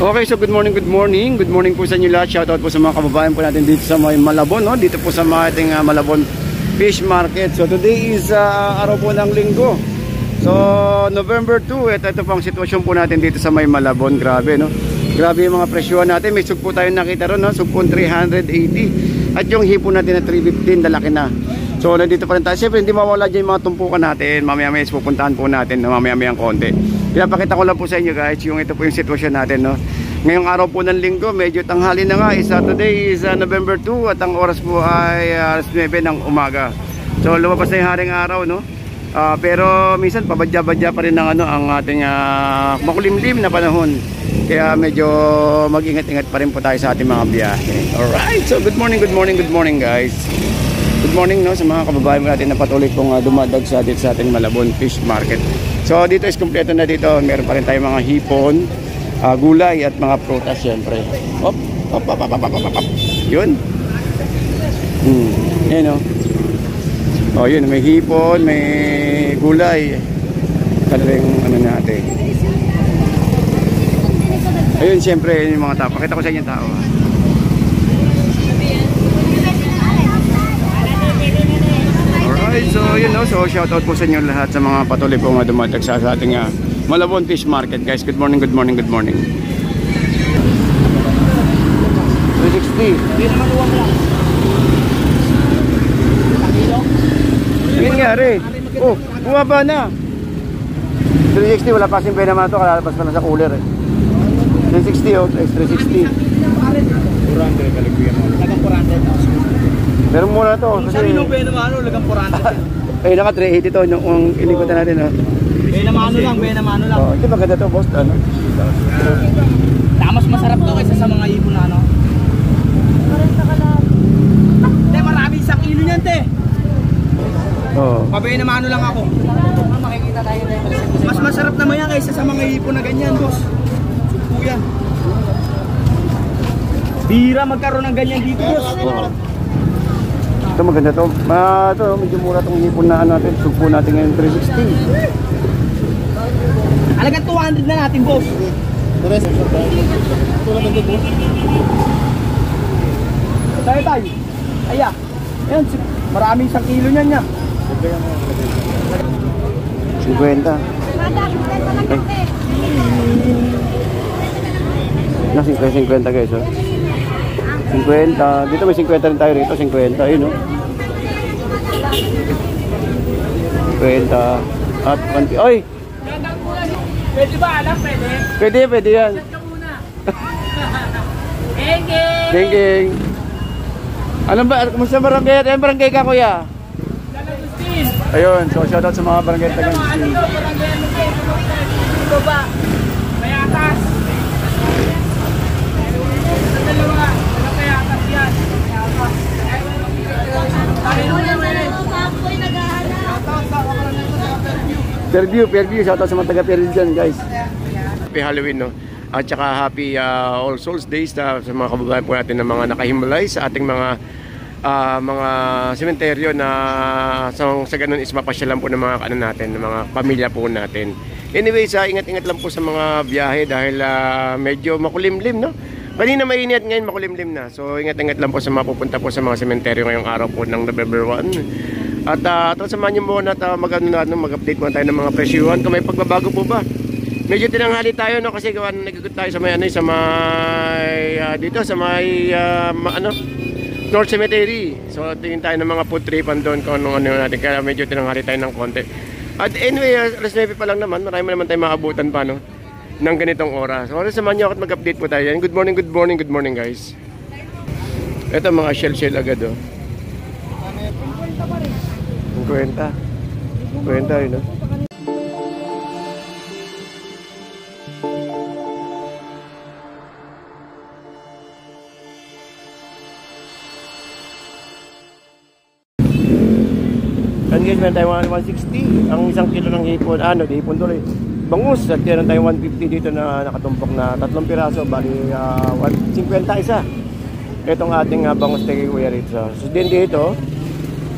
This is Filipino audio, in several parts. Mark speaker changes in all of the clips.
Speaker 1: Okay, so good morning po sa inyo lahat. Shoutout po sa mga kababayan po natin dito sa may Malabon, no? Dito po sa mga ating Malabon Fish Market. So today is araw po ng linggo. So November 2, ito po ang sitwasyon po natin dito sa may Malabon. Grabe, no? Grabe yung mga presyohan natin. May sugpo tayo nakita ron, no? Sugpon 380. At yung hipon natin na 315, lalaki na. So nandito pa rin tayo. Siyempre hindi mawala dyan yung mga tumpukan natin. Mamaya-maya pupuntahan po natin, mamaya-maya ang konti. Pinapakita ko lang po sa inyo guys, yung ito po yung sitwasyon natin, no? Ngayong araw po ng linggo, medyo tanghali na nga. Today is November 2 at ang oras po ay 9 ng umaga. So lumabas na yung haring araw, no? Pero minsan pabadya-badya pa rin ng ang ating makulimlim na panahon. Kaya medyo mag-ingat-ingat pa rin po tayo sa ating mga biyahe. Alright, so good morning guys. Good morning, no, sa mga kababayan natin na patuloy pong dumadag sa ating Malabon Fish Market. So dito is kumpleto na dito. Meron pa rin tayong mga hipon, gulay at mga prutas syempre. Op. Yun. Yan, no. Oh, yun, may hipon, may gulay. Talagang ano natin. Ayun, syempre, yung mga tao. Pakita ko sa inyo tao. Alright, so yun, no? So shoutout po sa inyo lahat sa mga patuloy po nga dumadag sa ating Malabon Fish Market, guys. Good morning. 360.
Speaker 2: Hindi naman uwang lang.
Speaker 1: Ano nangyari? Oh, bumaba na. 360, wala pa kasing pena naman ito. Kalalabas pa na sa cooler, eh. 360, oh. 360.
Speaker 2: 400 kaligyan mo. Lagang 400.
Speaker 1: Meron muna ito.
Speaker 2: Sabi nung pena naman, lagang 400.
Speaker 1: Ayun naka 380 ito. Yung ilikutan natin, oh.
Speaker 2: Bena mano lang.
Speaker 1: Oh, ito maganda ito, boss. Ano?
Speaker 2: Mas masarap to kaysa sa mga ibon na, ano? Te, marami sa kilo niyan, te.
Speaker 1: Oo.
Speaker 2: Pabena mano lang ako. Makikita tayo na. Mas masarap naman yan kaysa sa mga ibon na ganyan, boss. Sugpo yan. Bira magkaroon ng ganyan dito, boss.
Speaker 1: Oo. Ito maganda to. Ito, medyo mura itong hipon na natin. Sugpo natin ngayon 360.
Speaker 2: Alagang 200 na natin, boss. Tayo. Aya. Ayan, marami isang kilo niyan niya.
Speaker 1: 50. Na 50 guys, oh. 50. Dito may 50 rin tayo rito, 50. Ayun, oh. 50 at 20. Oy!
Speaker 2: Pwede ba, anak? Pwede?
Speaker 1: Pwede yan.
Speaker 2: Chat ka muna. Geng!
Speaker 1: Geng! Ano ba? Kumusta barangay? Ayun, barangay ka, kuya?
Speaker 2: Agustin!
Speaker 1: Ayun, so shoutout sa mga barangay taga Agustin.
Speaker 2: Ano to? Barangay Agustin. Dito ba? May atas. Sa dalawa. Walang may atas yan. May atas.
Speaker 1: Fairview, shoutout sa mga taga Fairview dyan, guys. Happy Halloween, no? At saka happy All Souls Days sa mga kababayan po natin na mga nakahimlay sa ating mga sementeryo na sa ganun is mapasyalan po ng mga natin, ng mga pamilya po natin. Anyway, ingat-ingat lang po sa mga biyahe dahil medyo makulimlim, no? Kanina mainit, ngayon makulimlim na. So ingat-ingat lang po sa mapupunta po sa mga sementeryo ngayong araw po ng November 1. At samahan niyo muna at mag-update muna tayo ng mga presyuhan kung may pagbabago po ba. Medyo tinanghali tayo, no, kasi nag-ikot tayo sa may dito sa may North Cemetery. So tingin tayo ng mga food tripan doon kung ano natin, kaya medyo tinanghali tayo ng konti. At anyway, alas 9 pa lang naman, marami naman tayong maabutan pa, no, ng ganitong oras. So samahan niyo ako at mag-update po tayo. Good morning guys. Ito mga shell agad, oh. 50 yun, no? And guys, meron tayo 160 ang isang kilo ng hipon. Hipon tuloy bangus. At meron tayo 150 dito na nakatumpok na 3 piraso, bali 150 isa. Itong ating bangus kay Kuya Ritza. So din dito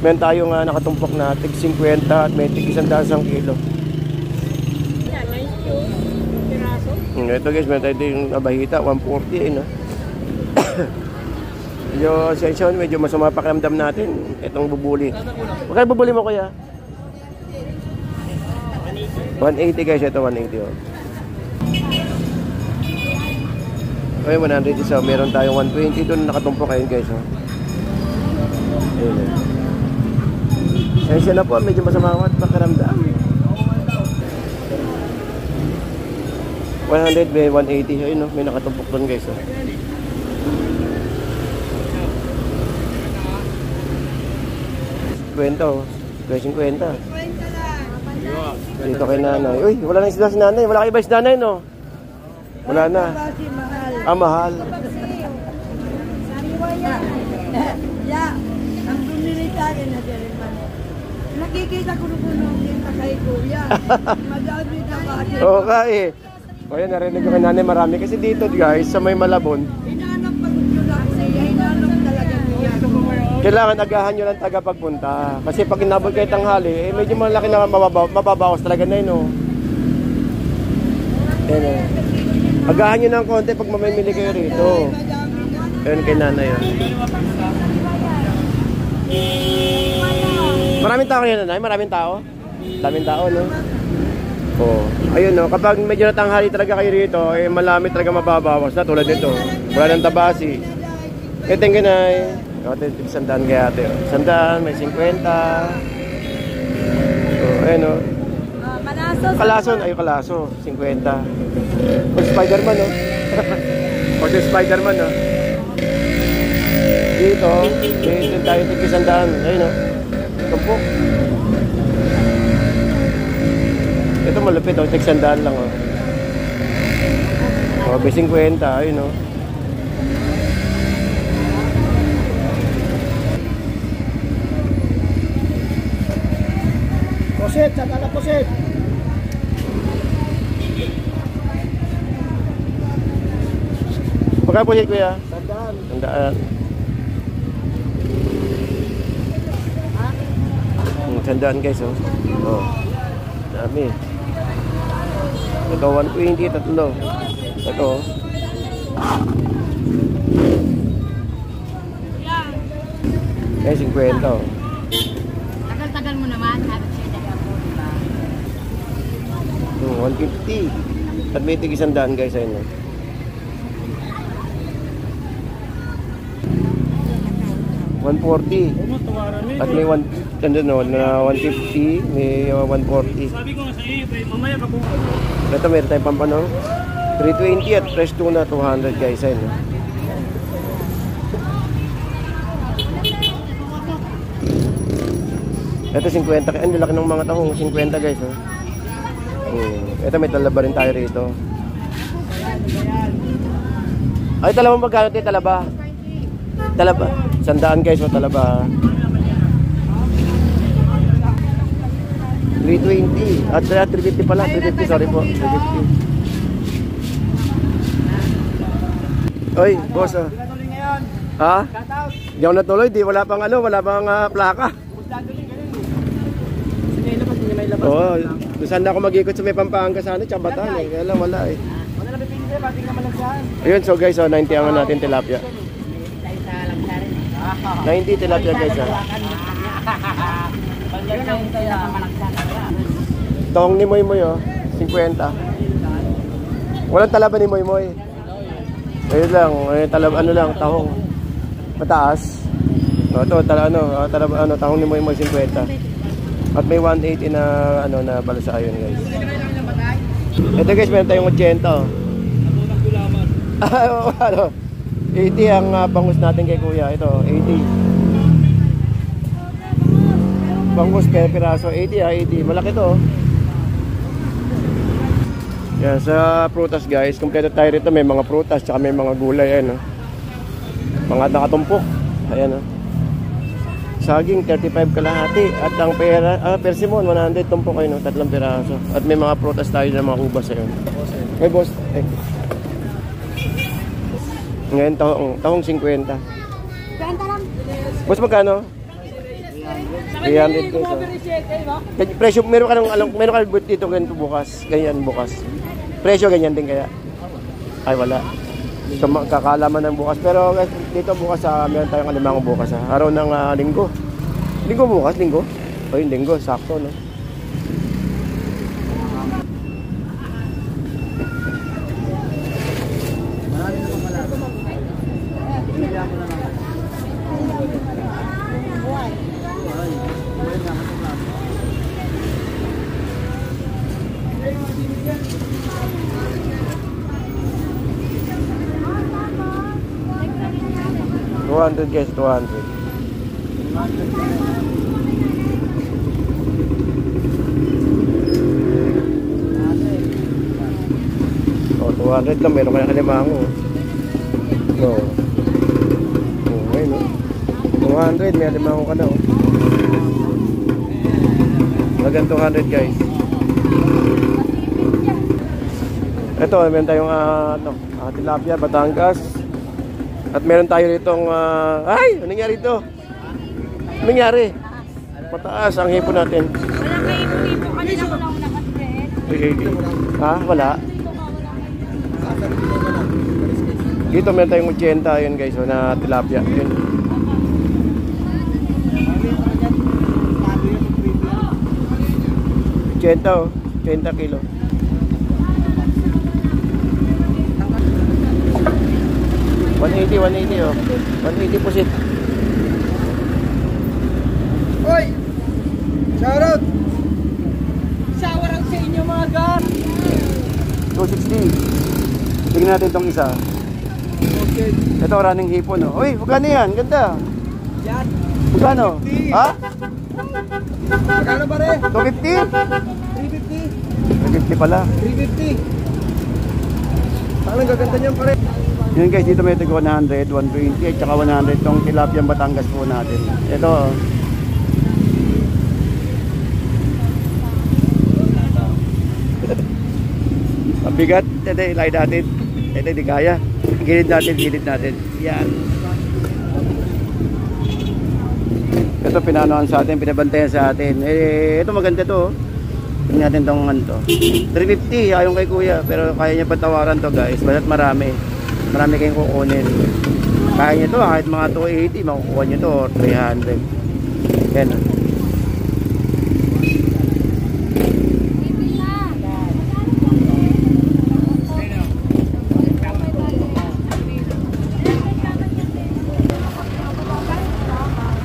Speaker 1: meron tayong nakatumpok na tig 50 at may tig 100 kilo.
Speaker 2: Yan, nice piraso.
Speaker 1: Ito guys, meron tayo yung abahita, 140 no? Medyo sensyon, medyo masama pakiramdam natin itong bubuli. Magkano bubuli mo kuya? 180 guys, ito 180 oh. Okay, 100 isa. Meron tayong 120 doon nakatumpok kayo guys oh. Ayun oh. Sensya na po, medyo masama pakiramdam. 100 by 180. Ayun oh, may nakatumpok doon guys oh. Kwento, 50. Dito kay nanay. Uy, wala na isda si nanay. Wala kayo ba si nanay, no? Wala na. Ah, mahal.
Speaker 3: Nakikita ko nung yung kay kuya. Madami na ba?
Speaker 1: Oo ka eh. O yan, narinig ko kay nanay marami. Kasi dito guys, sa may Malabon.
Speaker 3: Hinanap pa nyo lang siya. Hinanap talaga niya.
Speaker 1: Kailangan agahan nyo ng tagapagpunta. Kasi pag inabot kayo tanghali, eh medyo malaki na mababawas talaga na yun, no? Ayan, eh. Agahan nyo ng konti pag mamimili kayo rito. Ayan kay nanay, oh. Maraming tao kayo, nanay? Maraming tao? Maraming tao, no? Oh. Ayun, no? Kapag medyo natanghali talaga kayo rito, eh malami talaga mababawas na tulad nito. Wala ng tabasi. Eh, thank you, nay. Ate, 100 kaya ate. 100, may 50. So, ayun o. Kalason, ay kalaso. 50. Pag Spider-Man o. Pag Spider-Man o. Dito, dito tayo tig-100. Ayun o. Tumpok. Ito malupit o. Tig-100 lang o. O, may 50. Ayun o.
Speaker 2: Poset, saka na poset.
Speaker 1: Pagka poset kuya? 100. 100 guys oh. Oh. Dami. Ito 120, tatlo. Ito. Eh 50 oh.
Speaker 3: Tagal mo naman.
Speaker 1: 150. At may tig-100 guys ayun. $140. At may 150, may 140.
Speaker 2: Sabi ko nga sa iyo, mamaya ka po.
Speaker 1: Ito meron tayong pampanong 320 at fresh tuna 200 guys ayun. Ito 50. Ang laki ng mga tahong 50 guys oh. Ito may talaba rin tayo rito. Ay talaba magkano tayo talaba? Talaba 100 guys o talaba 320 at 350 pala 350 sorry po 350. Oy boss oh. Ha? Hindi ako natuloy di wala pang plaka. Oo, saan na ako mag-ikot sa may Pampanga sana, Chabatan eh. Kaya lang wala eh.
Speaker 2: Wala na pipili sa'yo, bating naman lang saan.
Speaker 1: Ayun, so guys, 90 ang natin tilapia. 90 tilapia guys ha. Tong ni Moy Moy oh, 50. Walang talaba ni Moy Moy. Ayun lang, talaba ano lang, tahong. Mataas. Ito, tahong ni Moy Moy 50. At may 180 na na balasa yun guys. Ito guys, meron tayong 80 oh. Ano? 80 ang bangus natin kay kuya. Ito, 80. Bangus per piraso, 80 80. Malaki to. Yan, sa prutas guys, kompleto tayo rito. May mga prutas, tsaka may mga gulay. Ayan, oh. Mga nakatumpok. Ayan, oh. Saging 35 kalahati at ang persimmon 100 tumpok kayo no, 3 piraso. At may mga prutas tayo na mga ubas ayun. Hey boss. Eh. Ngayon tahong 50. 20 lang. Boss magkano? 300 pesos. Presyo meron ka dito ganito bukas. Ganyan bukas. Presyo ganyan din kaya. Ay, wala. So, kakalaman ng bukas. Pero guys, dito bukas, meron tayong alimango bukas. Araw ng linggo. Linggo bukas, linggo? O yung linggo, sakto, no? $200 guys, 200. Oh, 200 lang, meron kayang alimango. So, okay, no? 200, may alimango ka na, oh. Lagan 200 guys. Ito, meron tayong tilapia, Batangas. At meron tayo ditong ay! Anong nangyari ito? Anong nangyari? Mataas ang hipon natin.
Speaker 3: Wala kayo dito kanina ko lang nakatid.
Speaker 1: 380. Ha? Wala? Dito meron tayong 80 yun guys, na tilapia. Yun. Oh, 80 kilo. 180 oh. 180 pusit.
Speaker 2: Oy! Shoutout!
Speaker 3: Shoutout sa inyo mga gar.
Speaker 1: 260. Tingnan natin itong isa.
Speaker 2: Okay.
Speaker 1: Ito running hipon oh. Uy, magkano yan? Ganda.
Speaker 2: Yan.
Speaker 1: Magkano? Ha?
Speaker 2: Magkano ba rin?
Speaker 1: 250?
Speaker 2: 350.
Speaker 1: 350 pala.
Speaker 2: 350. Parang gaganda niyan pa rin.
Speaker 1: Yun guys, dito may tig 100, 120 at saka 100 itong tilapia Batangas po natin. Ito. Mabigat. Ito, ilay natin. Ito, di kaya. Gilid natin. Yan. Ito, pinanoan sa atin, pinabantayan sa atin. Ito maganda to. Tingnan natin itong ano to. 350, ayon kay kuya. Pero kaya niya patawaran to guys. Basta't marami kayong kukunin. Kaya nyo to kahit mga 280 makukuha nyo to or 300. Yan.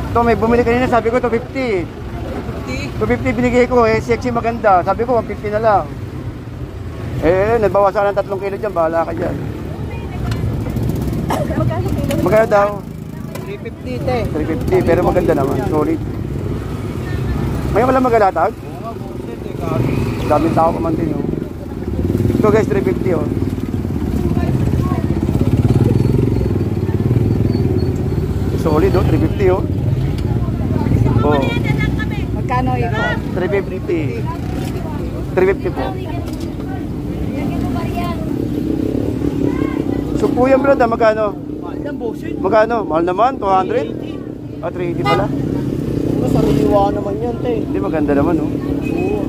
Speaker 1: Ito may bumili kanina, sabi ko 250. 250 binigay ko sexy maganda. Sabi ko 150 na lang. Nagbawasan ng 3 kilo dyan, bahala ka dyan. Magkano daw?
Speaker 2: 350 te.
Speaker 1: 350 pero maganda naman, solid. Ngayon wala magalatag? Daming tao pa man din oh. Ito guys, 350 oh. Solid oh, 350 oh. Oh.
Speaker 3: Magkano ito?
Speaker 1: 350. 350 po. Supo yan brad, magkano? Magkano? Mahal naman, 200? 380 pala.
Speaker 2: Sariliwa naman yan, te.
Speaker 1: Hindi, maganda naman, oh.
Speaker 2: Oo.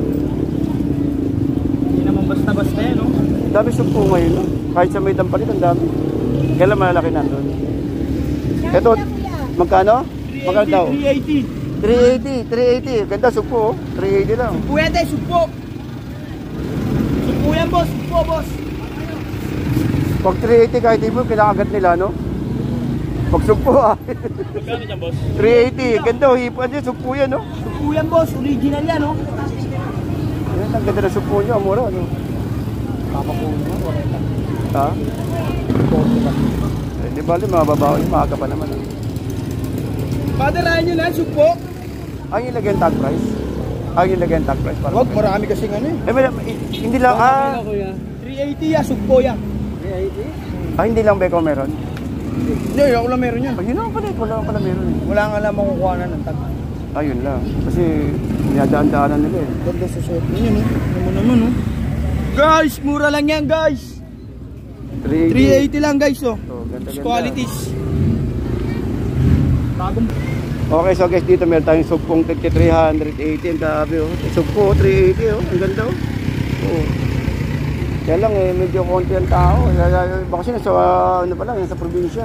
Speaker 2: Hindi naman basta-basta yan, oh.
Speaker 1: Dami supo ngayon, oh. Kahit sa may dampalit, ang dami. Kailan malalaki na doon? Ito, magkano? Magkano daw?
Speaker 2: 380.
Speaker 1: 380. Ganda, supo, oh. 380 lang.
Speaker 2: Supo yan, te. Supo. Supo yan, boss. Supo, boss.
Speaker 1: Pag 380 kahit di mo, kinakagat nila, no? Pag sumpo ah.
Speaker 2: Magkano dyan, boss?
Speaker 1: 380. Ganda, hipan dyan, sumpo yan, no?
Speaker 2: Supo yan, boss. Original yan, no?
Speaker 1: Yan, ang ganda na sumpo nyo, amura, no?
Speaker 2: Papapuno mo,
Speaker 1: Ha? Di bali, mga babae, maaga pa naman, ah.
Speaker 2: Padarahan nyo na, supo.
Speaker 1: Ang yung lagyan tag price? Ang yung lagyan tag price? Para
Speaker 2: Wag, marami kasing ano eh.
Speaker 1: Hindi lang,
Speaker 2: 380 yan, supo yan. 380?
Speaker 1: hindi lang beko meron?
Speaker 2: Hindi, ako lang meron yan.
Speaker 1: Yun lang pala, wala lang pala meron, eh.
Speaker 2: Wala nga lang makukuha na ng tag.
Speaker 1: Ayun lang, kasi dinadaan-daanan nila, eh.
Speaker 2: Ganda sa suot ninyo, no? Naman, no? Guys, mura lang yan, guys. 380 lang, guys, oh.
Speaker 1: So, ganda.
Speaker 2: Qualities. Bagong.
Speaker 1: Okay, so guys, dito meron tayong sugpong 380 ang tabi, oh. Sugpo, 380, oh. Ang ganda, oh. Oo. Kaya lang eh, medyo konti ang tao. Baka sila sa, ano pa lang, sa probinsya.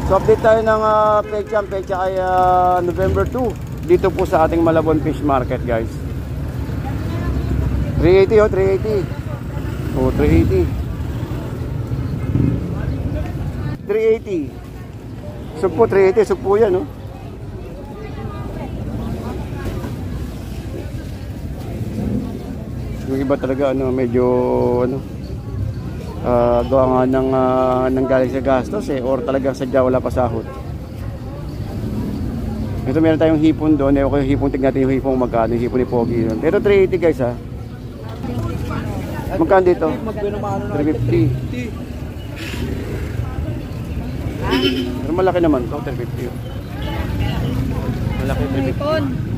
Speaker 1: So update tayo ng pecha. Ang pecha ay November 2. Dito po sa ating Malabon Fish Market, guys. 380 oh, 380. Oh, 380. 380. Sugpo, 380. Sugpo yan, no? Yung iba talaga ano, medyo ano, gawa nga ng galing sa gastos eh, or talagang sadya wala pa sahod. Ito meron tayong hipon doon, ewan ko yung hipon, tignan natin yung hipon magkano, yung hipon ni Pogi doon. Pero 380 guys ha. Magkano dito? 350. Pero malaki naman to, 350. Malaki 350.